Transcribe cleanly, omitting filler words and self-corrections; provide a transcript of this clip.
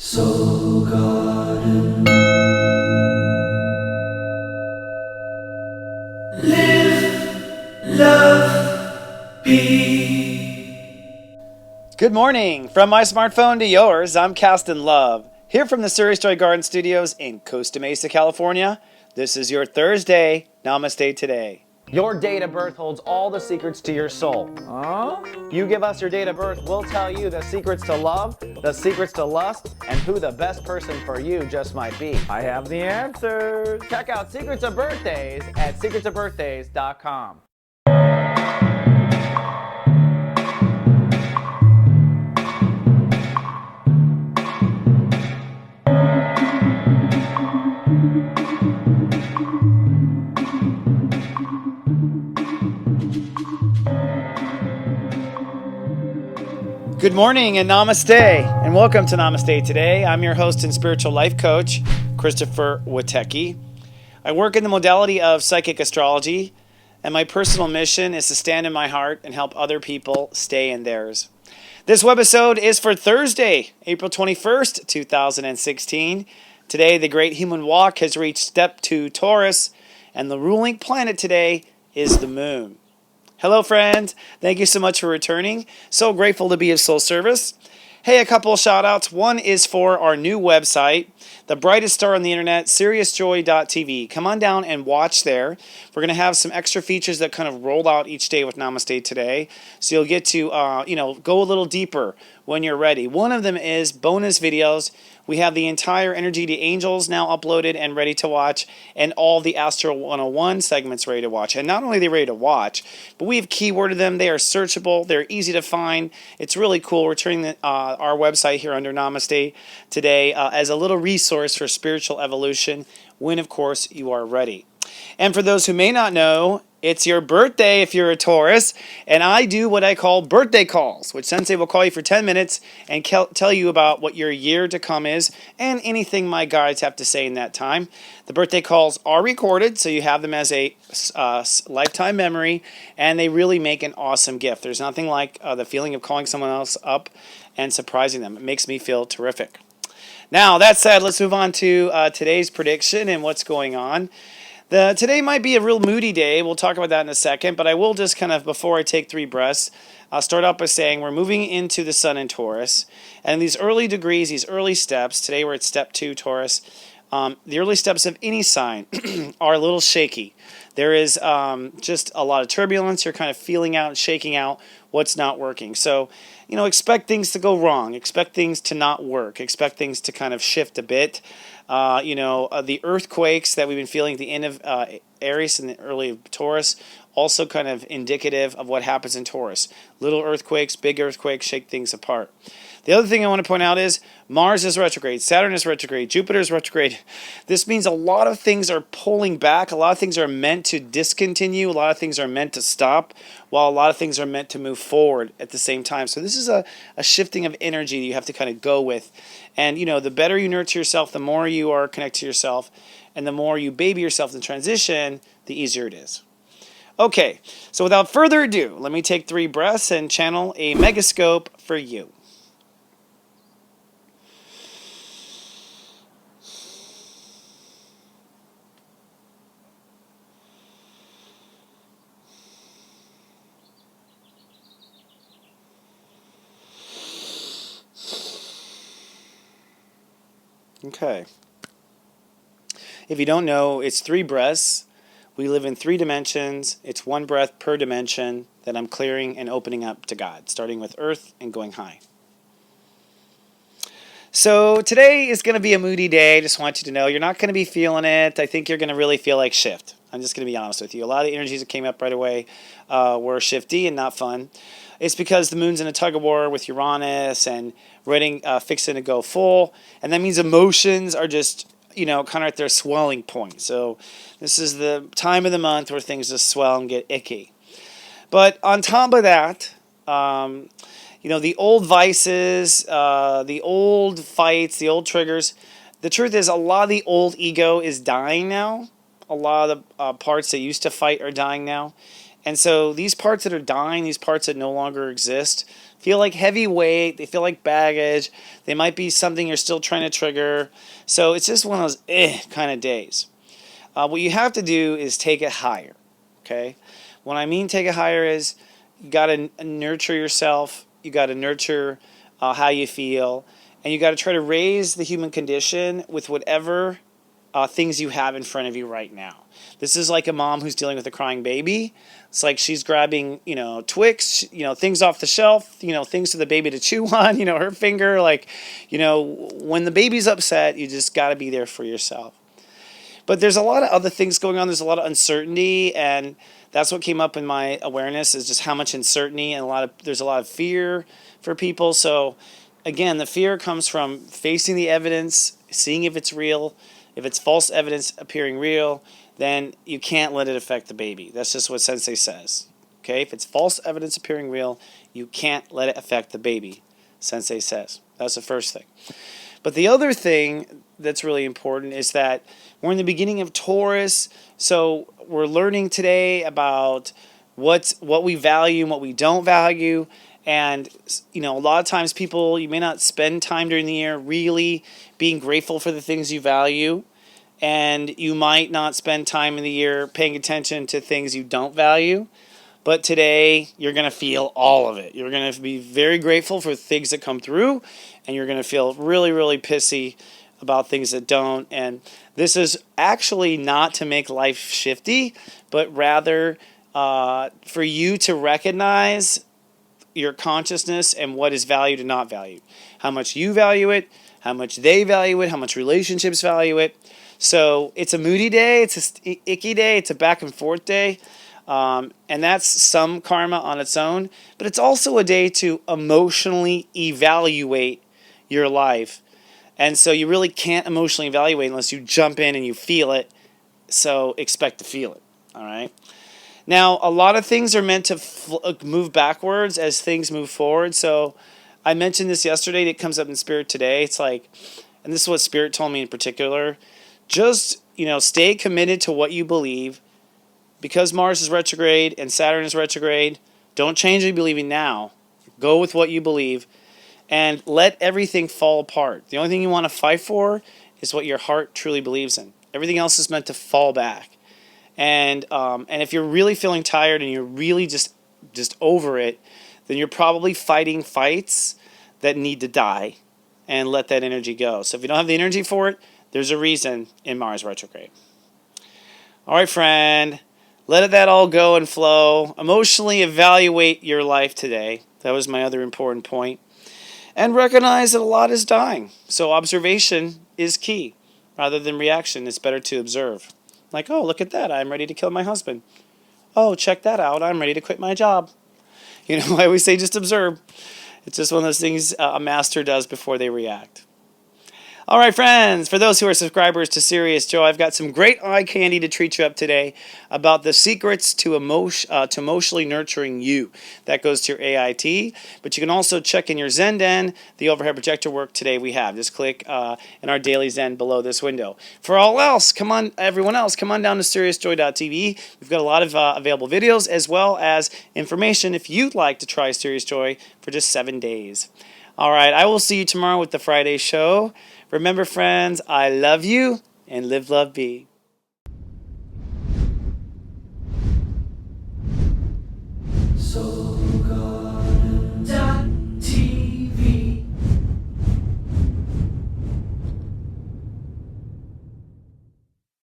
Soul Garden. Live, love, be. Good morning. From my smartphone to yours, I'm Castin Love, here from the stepº2 Garden Studios in Costa Mesa, California. This is your Thursday Namaste Today. Your date of birth holds all the secrets to your soul. You give us your date of birth, we'll tell you the secrets to love, the secrets to lust, and who the best person for you just might be. I have the answers. Check out Secrets of Birthdays at stepº2birthdays.com. Good morning and Namaste, and welcome to Namaste Today. I'm your host and spiritual life coach, Christopher Witecki. I work in the modality of psychic astrology, and my personal mission is to stand in my heart and help other people stay in theirs. This webisode is for Thursday, April 21st, 2016. Today, the great human walk has reached step 2 Taurus, and the ruling planet today is the moon. Hello, friends. Thank you so much for returning. So grateful to be of soul service. Hey, a couple of shout outs. One is for our new website, the brightest star on the internet, SiriusJoy.tv. Come on down and watch there. We're going to have some extra features that kind of roll out each day with Namaste Today. So you'll get to, go a little deeper when you're ready. One of them is bonus videos. We have the entire Energy to Angels now uploaded and ready to watch, and all the Astro 101 segments ready to watch. And not only are they ready to watch, but we have keyworded them. They are searchable. They're easy to find. It's really cool. We're turning our website here under Namaste Today as a little resource for spiritual evolution when, of course, you are ready. And for those who may not know, it's your birthday if you're a Taurus, and I do what I call birthday calls, which Sensei will call you for 10 minutes and tell you about what your year to come is and anything my guides have to say in that time. The birthday calls are recorded, so you have them as a lifetime memory, and they really make an awesome gift. There's nothing like the feeling of calling someone else up and surprising them. It makes me feel terrific. Now, that said, let's move on to today's prediction and what's going on. Today might be a real moody day. We'll talk about that in a second, but I will just kind of, before I take 3 breaths, I'll start out by saying we're moving into the sun in Taurus, and these early degrees, these early steps, today we're at step 2 Taurus, the early steps of any sign are a little shaky. There is just a lot of turbulence. You're kind of feeling out and shaking out what's not working. So, expect things to go wrong. Expect things to not work. Expect things to kind of shift a bit. The earthquakes that we've been feeling at the end of Aries and the early of Taurus, also kind of indicative of what happens in Taurus. Little earthquakes, big earthquakes, shake things apart. The other thing I want to point out is Mars is retrograde, Saturn is retrograde, Jupiter is retrograde. This means a lot of things are pulling back, a lot of things are meant to discontinue, a lot of things are meant to stop, while a lot of things are meant to move forward at the same time. So this is a shifting of energy that you have to kind of go with. And, the better you nurture yourself, the more you are connected to yourself, and the more you baby yourself in transition, the easier it is. Okay, so without further ado, let me take 3 breaths and channel a megascope for you. Okay. If you don't know, it's 3 breaths. We live in 3 dimensions. It's 1 breath per dimension that I'm clearing and opening up to God, starting with Earth and going high. So today is going to be a moody day. I just want you to know you're not going to be feeling it. I think you're going to really feel like shift. I'm just going to be honest with you. A lot of the energies that came up right away were shifty and not fun. It's because the moon's in a tug of war with Uranus and fixing to go full. And that means emotions are just, kind of at their swelling point. So this is the time of the month where things just swell and get icky. But on top of that, the old vices, the old fights, the old triggers, the truth is a lot of the old ego is dying now. A lot of the parts that used to fight are dying now. And so these parts that are dying, these parts that no longer exist, feel like heavy weight. They feel like baggage. They might be something you're still trying to trigger. So it's just one of those kind of days. What you have to do is take it higher. Okay? What I mean take it higher is you got to nurture yourself. You got to nurture how you feel. And you got to try to raise the human condition with whatever things you have in front of you right now. This is like a mom who's dealing with a crying baby. It's like she's grabbing, Twix, things off the shelf, things for the baby to chew on, her finger. Like, when the baby's upset, you just got to be there for yourself. But there's a lot of other things going on. There's a lot of uncertainty, and that's what came up in my awareness is just how much uncertainty and there's a lot of fear for people. So again, the fear comes from facing the evidence, seeing if it's real. If it's false evidence appearing real, then you can't let it affect the baby. That's just what Sensei says. Okay? If it's false evidence appearing real, you can't let it affect the baby, Sensei says. That's the first thing. But the other thing that's really important is that we're in the beginning of Taurus, so we're learning today about what we value and what we don't value. And, a lot of times you may not spend time during the year really being grateful for the things you value. And you might not spend time in the year paying attention to things you don't value. But today, you're going to feel all of it. You're going to be very grateful for things that come through. And you're going to feel really, really pissy about things that don't. And this is actually not to make life shifty, but rather for you to recognize your consciousness and what is valued and not valued. How much you value it, how much they value it, how much relationships value it. So it's a moody day, it's an icky day, it's a back and forth day. And that's some karma on its own. But it's also a day to emotionally evaluate your life. And so you really can't emotionally evaluate unless you jump in and you feel it. So expect to feel it. All right. Now, a lot of things are meant to move backwards as things move forward. So I mentioned this yesterday. It comes up in Spirit today. It's like, and this is what Spirit told me in particular, just, stay committed to what you believe. Because Mars is retrograde and Saturn is retrograde, don't change what you believe in now. Go with what you believe and let everything fall apart. The only thing you want to fight for is what your heart truly believes in. Everything else is meant to fall back. And if you're really feeling tired and you're really just over it, then you're probably fighting fights that need to die and let that energy go. So if you don't have the energy for it, there's a reason in Mars retrograde. All right, friend. Let that all go and flow. Emotionally evaluate your life today. That was my other important point. And recognize that a lot is dying. So observation is key. Rather than reaction, it's better to observe. Like, oh, look at that. I'm ready to kill my husband. Oh, check that out. I'm ready to quit my job. I always say just observe. It's just one of those things a master does before they react. All right, friends, for those who are subscribers to Serious Joe, I've got some great eye candy to treat you up today about the secrets to emotionally nurturing you. That goes to your AIT, but you can also check in your Zen Den, the overhead projector work today we have. Just click in our daily Zen below this window. For everyone else, come on down to SeriousJoy.tv. We've got a lot of available videos as well as information if you'd like to try Serious Joy for just 7 days. All right, I will see you tomorrow with the Friday show. Remember, friends, I love you, and live, love, be.